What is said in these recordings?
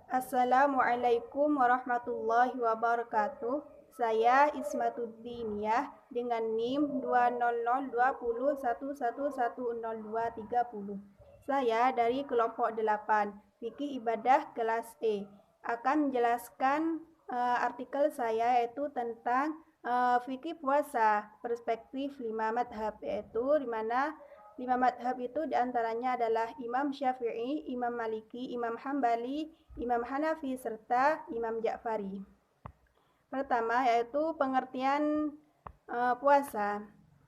Assalamualaikum warahmatullahi wabarakatuh. Saya Ismatuddiniyah dengan NIM 2002011110230. Saya dari kelompok 8, Fikih Ibadah kelas E. Akan menjelaskan artikel saya yaitu tentang fikih puasa, perspektif 5 madhab, yaitu di mana 5 madhab itu diantaranya adalah Imam Syafi'i, Imam Maliki, Imam Hambali, Imam Hanafi, serta Imam Ja'fari. Pertama yaitu pengertian puasa.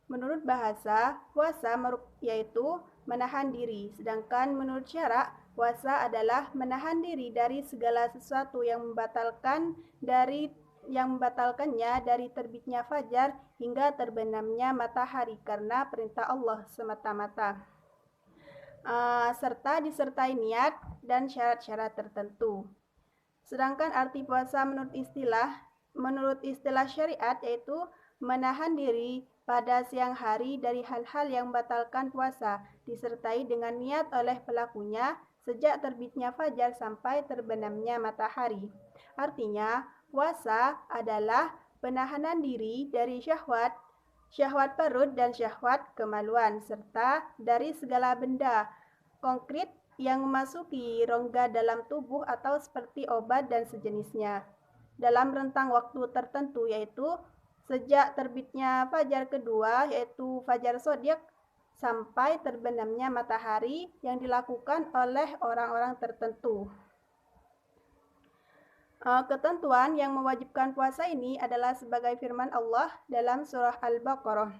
Menurut bahasa, puasa yaitu menahan diri, sedangkan menurut syarak, puasa adalah menahan diri dari segala sesuatu yang membatalkannya dari terbitnya fajar hingga terbenamnya matahari karena perintah Allah semata-mata, serta disertai niat dan syarat-syarat tertentu. Sedangkan arti puasa menurut istilah syariat yaitu menahan diri pada siang hari dari hal-hal yang membatalkan puasa, disertai dengan niat oleh pelakunya sejak terbitnya fajar sampai terbenamnya matahari. Artinya, puasa adalah penahanan diri dari syahwat perut dan syahwat kemaluan, serta dari segala benda konkret yang memasuki rongga dalam tubuh atau seperti obat dan sejenisnya, dalam rentang waktu tertentu yaitu sejak terbitnya fajar kedua yaitu fajar shodiq sampai terbenamnya matahari yang dilakukan oleh orang-orang tertentu. Ketentuan yang mewajibkan puasa ini adalah sebagai firman Allah dalam surah Al-Baqarah.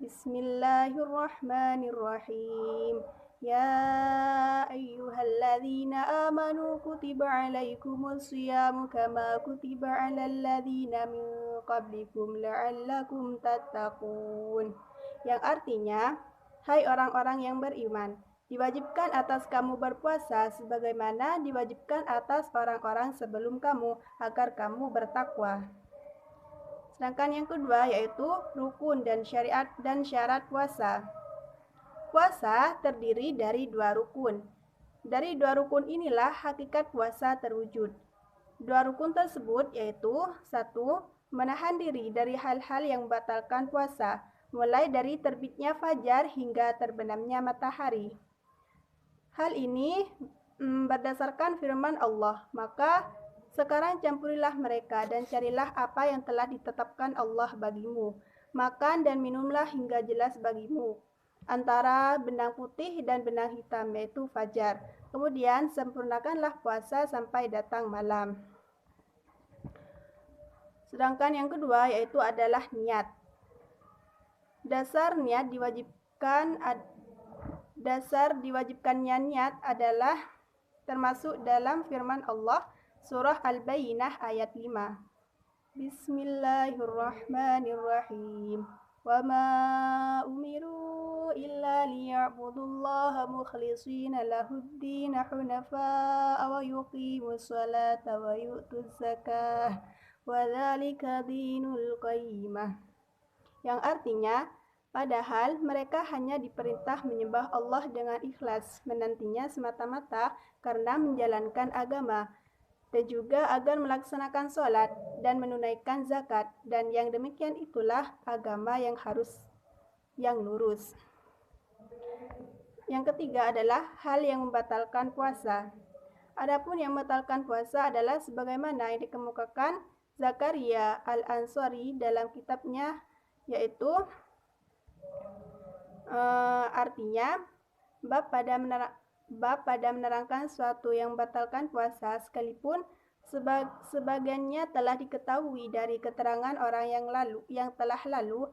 Bismillahirrahmanirrahim. Ya ayyuhalladzina amanu kutiba alaikumus shiyamu kama kutiba alal ladzina min qablikum la'allakum tattaqun. Yang artinya, hai orang-orang yang beriman, diwajibkan atas kamu berpuasa sebagaimana diwajibkan atas orang-orang sebelum kamu agar kamu bertakwa. Sedangkan yang kedua yaitu rukun dan syariat dan syarat puasa. Puasa terdiri dari 2 rukun. Dari 2 rukun inilah hakikat puasa terwujud. 2 rukun tersebut yaitu 1. Menahan diri dari hal-hal yang membatalkan puasa, mulai dari terbitnya fajar hingga terbenamnya matahari. Hal ini berdasarkan firman Allah, maka sekarang campurilah mereka dan carilah apa yang telah ditetapkan Allah bagimu. Makan dan minumlah hingga jelas bagimu antara benang putih dan benang hitam, yaitu fajar. Kemudian sempurnakanlah puasa sampai datang malam. Sedangkan yang kedua yaitu adalah niat. Dasar diwajibkannya niat adalah termasuk dalam firman Allah surah Al-Bayyinah ayat 5. Bismillahirrahmanirrahim. Wa ma umiru illa liya'budullaha mukhlishina lahuddin hunafa'a wa yuqimus salata wa yu'tuz zakah wa dzalika dinul qayyimah. Yang artinya, padahal mereka hanya diperintah menyembah Allah dengan ikhlas, menantinya semata-mata karena menjalankan agama, dan juga agar melaksanakan sholat dan menunaikan zakat, dan yang demikian itulah agama yang lurus. Yang ketiga adalah hal yang membatalkan puasa. Adapun yang membatalkan puasa adalah sebagaimana yang dikemukakan Zakaria Al-Ansari dalam kitabnya, yaitu artinya bab pada menerangkan suatu yang membatalkan puasa, sekalipun sebagiannya telah diketahui dari keterangan orang yang telah lalu,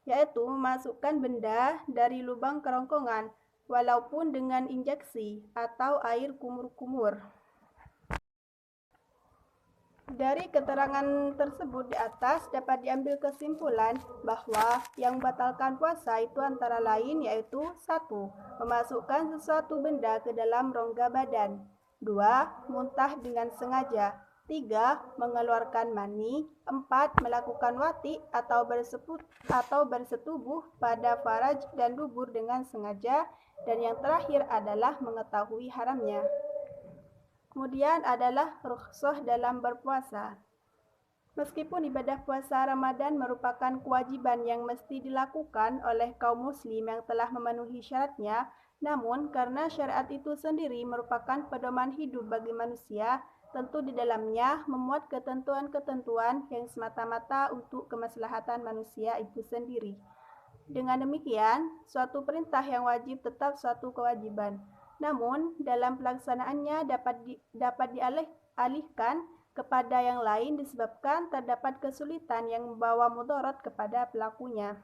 yaitu memasukkan benda dari lubang kerongkongan walaupun dengan injeksi atau air kumur-kumur. Dari keterangan tersebut di atas dapat diambil kesimpulan bahwa yang membatalkan puasa itu antara lain yaitu 1. Memasukkan sesuatu benda ke dalam rongga badan. 2. Muntah dengan sengaja. 3. Mengeluarkan mani. 4. Melakukan wati atau bersetubuh pada faraj dan dubur dengan sengaja. Dan yang terakhir adalah mengetahui haramnya. Kemudian adalah rukhsah dalam berpuasa. Meskipun ibadah puasa Ramadan merupakan kewajiban yang mesti dilakukan oleh kaum muslim yang telah memenuhi syaratnya, namun karena syariat itu sendiri merupakan pedoman hidup bagi manusia, tentu di dalamnya memuat ketentuan-ketentuan yang semata-mata untuk kemaslahatan manusia itu sendiri. Dengan demikian, suatu perintah yang wajib tetap suatu kewajiban. Namun, dalam pelaksanaannya dapat dialihkan kepada yang lain disebabkan terdapat kesulitan yang membawa mudarat kepada pelakunya.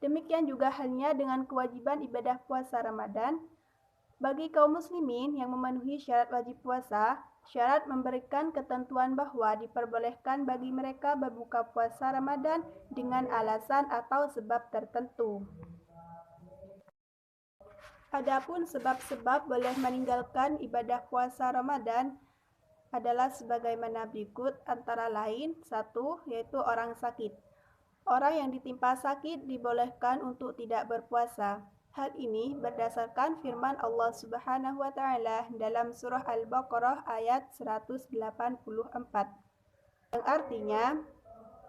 Demikian juga halnya dengan kewajiban ibadah puasa Ramadan. Bagi kaum muslimin yang memenuhi syarat wajib puasa, syarat memberikan ketentuan bahwa diperbolehkan bagi mereka berbuka puasa Ramadan dengan alasan atau sebab tertentu. Adapun sebab-sebab boleh meninggalkan ibadah puasa Ramadan adalah sebagaimana berikut, antara lain: 1. Yaitu orang sakit. Orang yang ditimpa sakit dibolehkan untuk tidak berpuasa. Hal ini berdasarkan firman Allah Subhanahu wa taala dalam surah Al-Baqarah ayat 184. Yang artinya,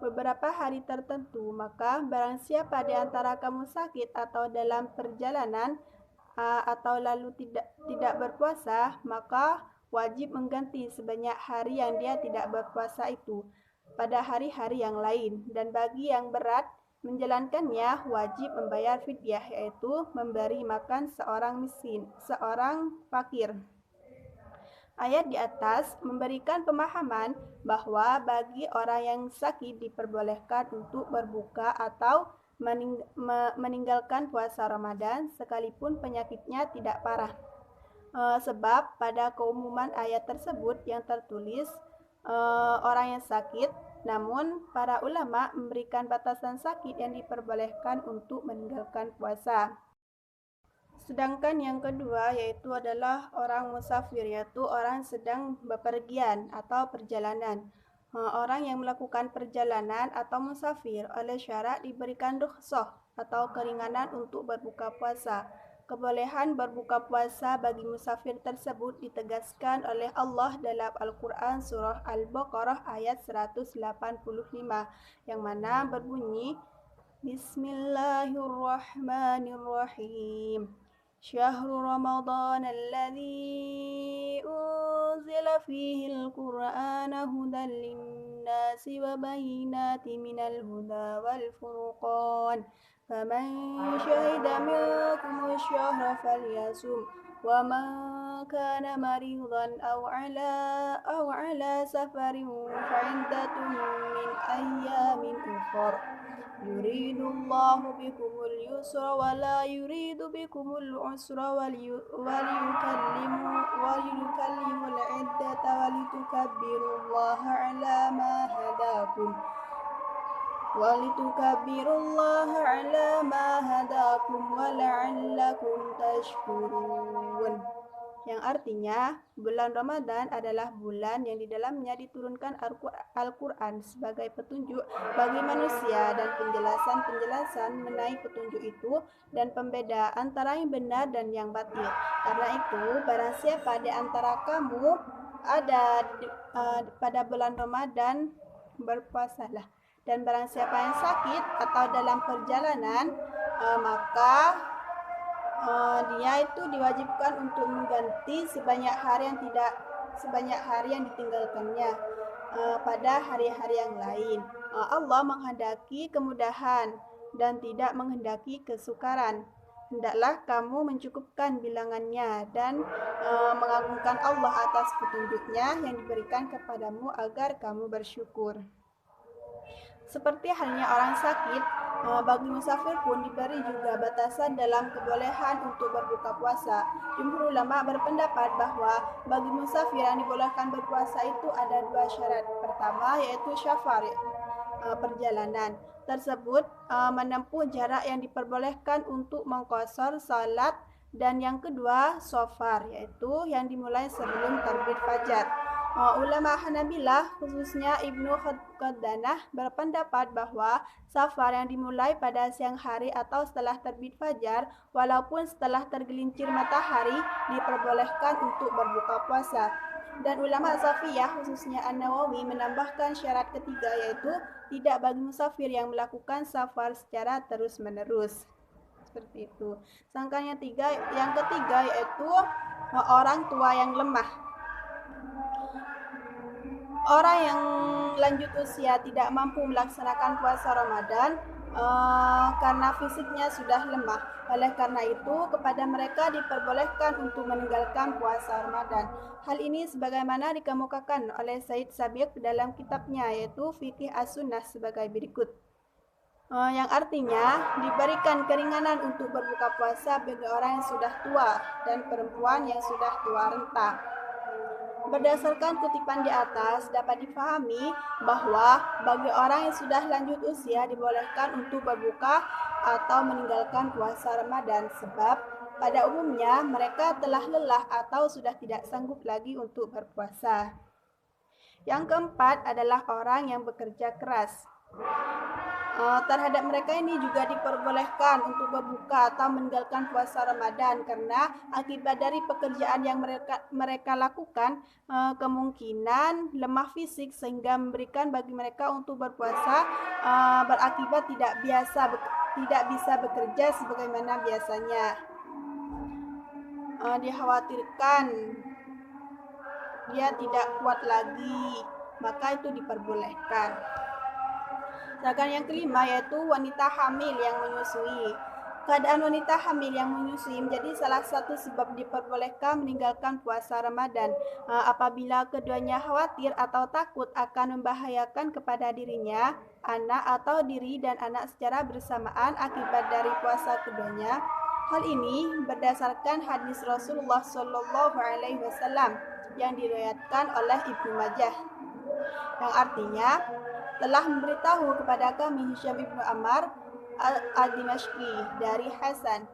beberapa hari tertentu, maka barang siapa di antara kamu sakit atau dalam perjalanan atau lalu tidak berpuasa, maka wajib mengganti sebanyak hari yang dia tidak berpuasa itu pada hari-hari yang lain. Dan bagi yang berat menjalankannya, wajib membayar fidyah, yaitu memberi makan seorang miskin, seorang fakir. Ayat di atas memberikan pemahaman bahwa bagi orang yang sakit diperbolehkan untuk berbuka atau meninggalkan puasa Ramadan sekalipun penyakitnya tidak parah. Sebab pada keumuman ayat tersebut yang tertulis orang yang sakit, namun para ulama memberikan batasan sakit yang diperbolehkan untuk meninggalkan puasa. Sedangkan yang kedua yaitu adalah orang musafir, yaitu orang sedang bepergian atau perjalanan. Orang yang melakukan perjalanan atau musafir oleh syarak diberikan rukhsah atau keringanan untuk berbuka puasa. Kebolehan berbuka puasa bagi musafir tersebut ditegaskan oleh Allah dalam Al-Quran surah Al-Baqarah ayat 185 yang mana berbunyi, Bismillahirrahmanirrahim. Syahrul Ramadan alladzi unzila fihi al-Qur'ana hudan lin-nasi wa bayyinatin minal huda wal furqan. Faman syahida minkum asy-syahra falyasum wa man kana maridan aw ala safarin fa iddatun min ayyamin ukhra. Yuridullahu bikumul yusra wa la yuridu bikumul usra waliyukallimul iddata walitukabbirullaha ala ma hadakum wa la'allakum tashkurun. Yang artinya, bulan Ramadan adalah bulan yang di dalamnya diturunkan Al-Quran sebagai petunjuk bagi manusia dan penjelasan mengenai petunjuk itu dan pembeda antara yang benar dan yang batil. Karena itu, barang siapa di antara kamu ada pada bulan Ramadan, berpuasalah. Dan barang siapa yang sakit atau dalam perjalanan, maka dia itu diwajibkan untuk mengganti sebanyak hari yang ditinggalkannya pada hari-hari yang lain. Allah menghendaki kemudahan dan tidak menghendaki kesukaran. Hendaklah kamu mencukupkan bilangannya dan mengagungkan Allah atas petunjuknya yang diberikan kepadamu agar kamu bersyukur. Seperti halnya orang sakit, bagi musafir pun diberi juga batasan dalam kebolehan untuk berbuka puasa. Jumhur ulama berpendapat bahwa bagi musafir yang dibolehkan berpuasa itu ada dua syarat. Pertama yaitu syafar, perjalanan tersebut menempuh jarak yang diperbolehkan untuk mengqashar salat, dan yang kedua safar, yaitu yang dimulai sebelum terbit fajar. Ulama Hanabilah, khususnya Ibnu Quddanah, berpendapat bahwa safar yang dimulai pada siang hari atau setelah terbit fajar, walaupun setelah tergelincir matahari, diperbolehkan untuk berbuka puasa. Dan ulama Safiyah, khususnya An-Nawawi, menambahkan syarat ketiga, yaitu tidak bagi musafir yang melakukan safar secara terus-menerus. Seperti itu. Sedangkan yang ketiga yaitu orang tua yang lemah. Orang yang lanjut usia tidak mampu melaksanakan puasa Ramadan karena fisiknya sudah lemah. Oleh karena itu, kepada mereka diperbolehkan untuk meninggalkan puasa Ramadan. Hal ini sebagaimana dikemukakan oleh Said Sabiq dalam kitabnya, yaitu Fikih As-Sunnah sebagai berikut. Yang artinya diberikan keringanan untuk berbuka puasa bagi orang yang sudah tua dan perempuan yang sudah tua renta. Berdasarkan kutipan di atas, dapat difahami bahwa bagi orang yang sudah lanjut usia dibolehkan untuk berbuka atau meninggalkan puasa Ramadan sebab pada umumnya mereka telah lelah atau sudah tidak sanggup lagi untuk berpuasa. Yang keempat adalah orang yang bekerja keras. Terhadap mereka ini juga diperbolehkan untuk berbuka atau meninggalkan puasa Ramadan karena akibat dari pekerjaan yang mereka lakukan kemungkinan lemah fisik sehingga memberikan bagi mereka untuk berpuasa berakibat tidak bisa bekerja sebagaimana biasanya. Dikhawatirkan dia tidak kuat lagi, maka itu diperbolehkan. Sedangkan yang kelima yaitu wanita hamil yang menyusui. Keadaan wanita hamil yang menyusui menjadi salah satu sebab diperbolehkan meninggalkan puasa Ramadan apabila keduanya khawatir atau takut akan membahayakan kepada dirinya, anak atau diri dan anak secara bersamaan akibat dari puasa keduanya. Hal ini berdasarkan hadis Rasulullah Shallallahu Alaihi Wasallam yang diriwayatkan oleh Ibnu Majah, yang artinya telah memberitahu kepada kami Hisham ibnu Ammar al-Dimashqi dari Hasan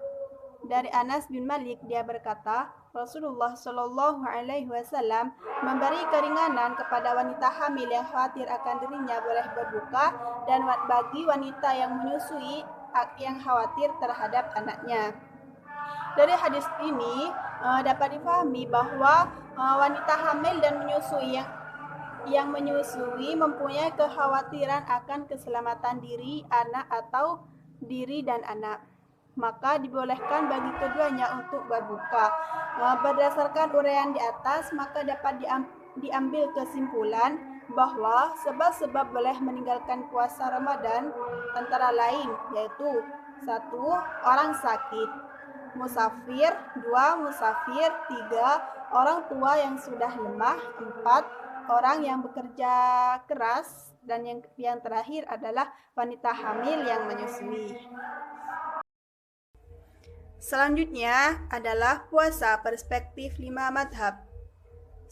dari Anas bin Malik, dia berkata, Rasulullah Shallallahu Alaihi Wasallam memberi keringanan kepada wanita hamil yang khawatir akan dirinya boleh berbuka dan bagi wanita yang menyusui yang khawatir terhadap anaknya. Dari hadis ini dapat difahami bahwa wanita hamil dan menyusui yang menyusui mempunyai kekhawatiran akan keselamatan diri, anak atau diri dan anak, maka dibolehkan bagi keduanya untuk berbuka. Berdasarkan uraian di atas, maka dapat diambil kesimpulan bahwa sebab-sebab boleh meninggalkan puasa Ramadan antara lain yaitu 1. Orang sakit, musafir, 2. Musafir, 3. Orang tua yang sudah lemah, 4. Orang yang bekerja keras, dan yang terakhir adalah wanita hamil yang menyusui. Selanjutnya adalah puasa perspektif 5 madhab.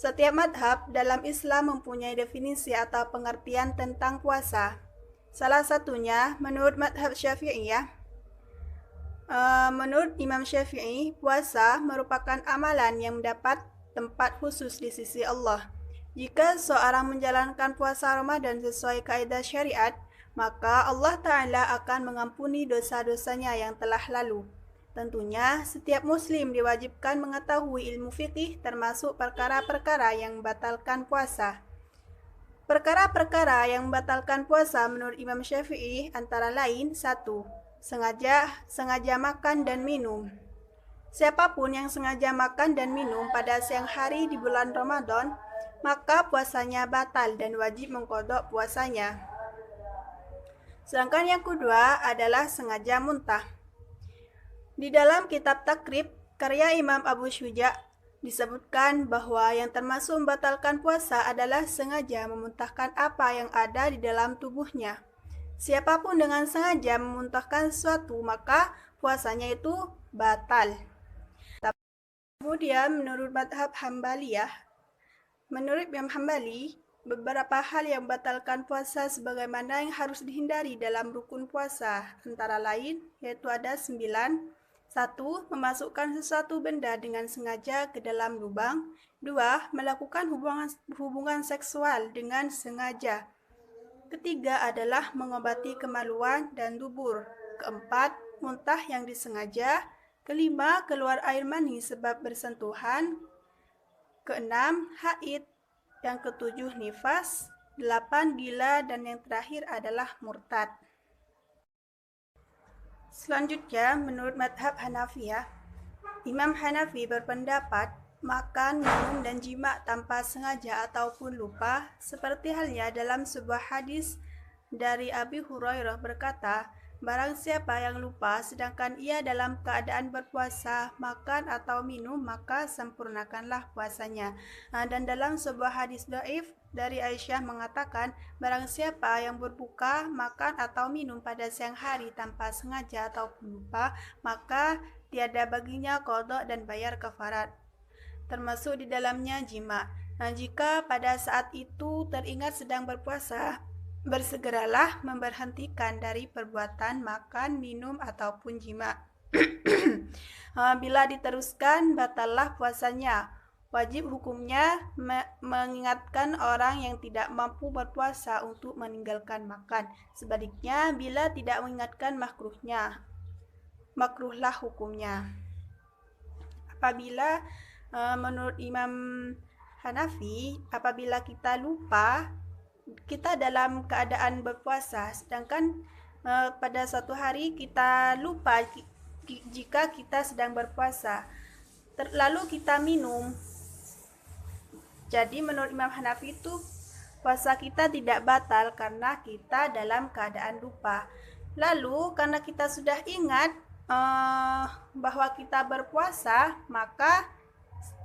Setiap madhab dalam Islam mempunyai definisi atau pengertian tentang puasa. Salah satunya menurut madhab Syafi'iyah. Menurut Imam Syafi'i, puasa merupakan amalan yang mendapat tempat khusus di sisi Allah. Jika seorang menjalankan puasa Ramadan sesuai kaidah syariat, maka Allah Ta'ala akan mengampuni dosa-dosanya yang telah lalu. Tentunya, setiap muslim diwajibkan mengetahui ilmu fikih termasuk perkara-perkara yang membatalkan puasa. Perkara-perkara yang membatalkan puasa menurut Imam Syafi'i antara lain 1. Sengaja makan dan minum. Siapapun yang sengaja makan dan minum pada siang hari di bulan Ramadan, maka puasanya batal dan wajib mengqadha puasanya. Sedangkan yang kedua adalah sengaja muntah. Di dalam kitab Takrib, karya Imam Abu Syuja, disebutkan bahwa yang termasuk membatalkan puasa adalah sengaja memuntahkan apa yang ada di dalam tubuhnya. Siapapun dengan sengaja memuntahkan sesuatu, maka puasanya itu batal. Kemudian menurut madhab Hambaliyah, menurut Imam Hambali, beberapa hal yang membatalkan puasa sebagaimana yang harus dihindari dalam rukun puasa antara lain yaitu ada 9. 1. 1. Memasukkan sesuatu benda dengan sengaja ke dalam lubang. 2. Melakukan hubungan seksual dengan sengaja. Ketiga adalah mengobati kemaluan dan dubur. Keempat, muntah yang disengaja. Kelima, keluar air mani sebab bersentuhan. Keenam, haid. Yang ketujuh, nifas. 8, gila. Dan yang terakhir adalah murtad. Selanjutnya, menurut madhab Hanafiyah, Imam Hanafi berpendapat makan, minum, dan jima tanpa sengaja ataupun lupa, seperti halnya dalam sebuah hadis dari Abi Hurairah berkata, barang siapa yang lupa sedangkan ia dalam keadaan berpuasa, makan atau minum, maka sempurnakanlah puasanya. Dan dalam sebuah hadis dhaif dari Aisyah mengatakan, barang siapa yang berbuka, makan atau minum pada siang hari tanpa sengaja ataupun lupa, maka tiada baginya qadha dan bayar kafarat, termasuk di dalamnya jima. Jika pada saat itu teringat sedang berpuasa, bersegeralah memberhentikan dari perbuatan makan, minum, ataupun jima. Bila diteruskan, batallah puasanya. Wajib hukumnya mengingatkan orang yang tidak mampu berpuasa untuk meninggalkan makan. Sebaliknya, bila tidak mengingatkan makruhlah hukumnya. Apabila menurut Imam Hanafi, apabila kita lupa, kita dalam keadaan berpuasa, sedangkan pada suatu hari kita lupa jika kita sedang berpuasa, lalu kita minum. Jadi menurut Imam Hanafi itu puasa kita tidak batal karena kita dalam keadaan lupa. Lalu karena kita sudah ingat bahwa kita berpuasa, maka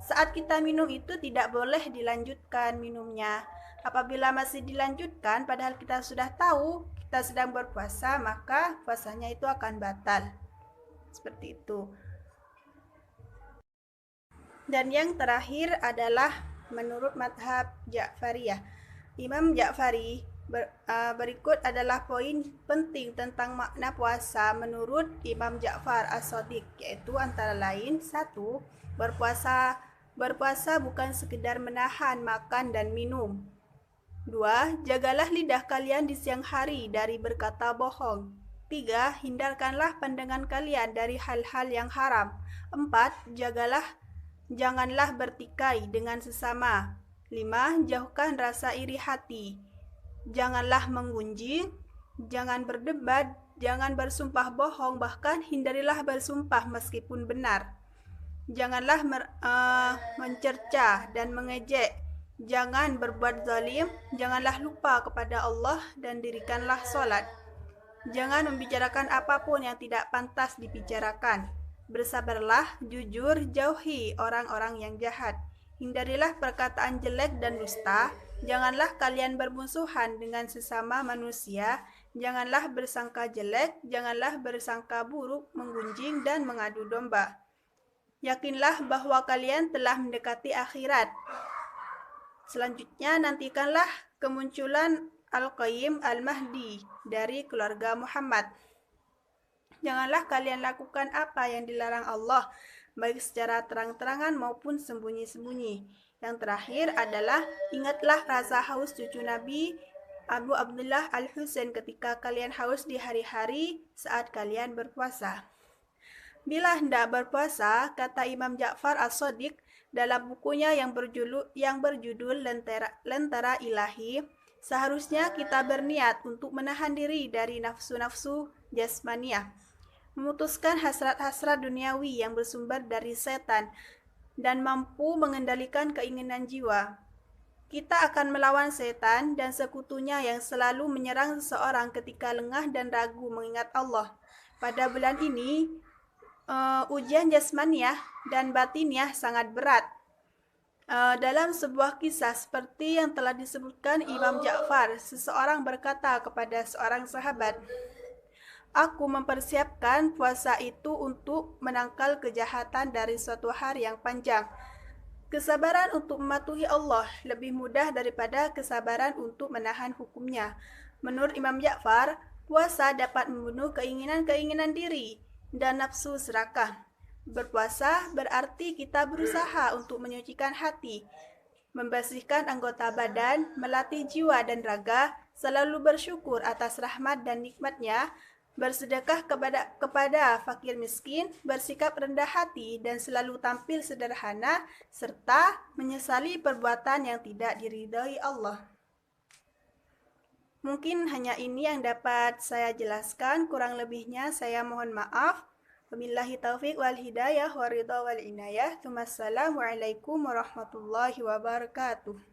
saat kita minum itu tidak boleh dilanjutkan minumnya. Apabila masih dilanjutkan padahal kita sudah tahu kita sedang berpuasa, maka puasanya itu akan batal. Seperti itu. Dan yang terakhir adalah menurut madhab Ja'fariyah. Imam Ja'fari berikut adalah poin penting tentang makna puasa menurut Imam Ja'far As-Shadiq, yaitu antara lain: 1. Berpuasa bukan sekedar menahan makan dan minum. 2. Jagalah lidah kalian di siang hari dari berkata bohong. 3. Hindarkanlah pandangan kalian dari hal-hal yang haram. 4. Janganlah bertikai dengan sesama. 5. Jauhkan rasa iri hati. Janganlah menggunjing, jangan berdebat, jangan bersumpah bohong, bahkan hindarilah bersumpah meskipun benar. Janganlah mencerca dan mengejek. Jangan berbuat zalim, janganlah lupa kepada Allah, dan dirikanlah solat. Jangan membicarakan apapun yang tidak pantas dibicarakan. Bersabarlah, jujur, jauhi orang-orang yang jahat. Hindarilah perkataan jelek dan dusta. Janganlah kalian bermusuhan dengan sesama manusia. Janganlah bersangka jelek, janganlah bersangka buruk, menggunjing dan mengadu domba. Yakinlah bahwa kalian telah mendekati akhirat. Selanjutnya, nantikanlah kemunculan Al-Qayyim Al-Mahdi dari keluarga Muhammad. Janganlah kalian lakukan apa yang dilarang Allah, baik secara terang-terangan maupun sembunyi-sembunyi. Yang terakhir adalah, ingatlah rasa haus cucu Nabi Abu Abdullah Al-Husain ketika kalian haus di hari-hari saat kalian berpuasa. Bila hendak berpuasa, kata Imam Ja'far As-Shadiq dalam bukunya yang berjudul Lentera Ilahi, seharusnya kita berniat untuk menahan diri dari nafsu-nafsu jasmaniah, memutuskan hasrat-hasrat duniawi yang bersumber dari setan, dan mampu mengendalikan keinginan jiwa. Kita akan melawan setan dan sekutunya yang selalu menyerang seseorang ketika lengah dan ragu mengingat Allah. Pada bulan ini, ujian jasmaniah dan batiniah sangat berat. Dalam sebuah kisah seperti yang telah disebutkan Imam Ja'far, seseorang berkata kepada seorang sahabat, "Aku mempersiapkan puasa itu untuk menangkal kejahatan dari suatu hari yang panjang. Kesabaran untuk mematuhi Allah lebih mudah daripada kesabaran untuk menahan hukumnya." Menurut Imam Ja'far, puasa dapat membunuh keinginan-keinginan diri dan nafsu serakah. Berpuasa berarti kita berusaha untuk menyucikan hati, membersihkan anggota badan, melatih jiwa dan raga, selalu bersyukur atas rahmat dan nikmatnya, bersedekah kepada fakir miskin, bersikap rendah hati dan selalu tampil sederhana, serta menyesali perbuatan yang tidak diridhai Allah. Mungkin hanya ini yang dapat saya jelaskan, kurang lebihnya saya mohon maaf. Wabillahi taufiq wal hidayah wa ridha wal inayah. Wassalamualaikum warahmatullahi wabarakatuh.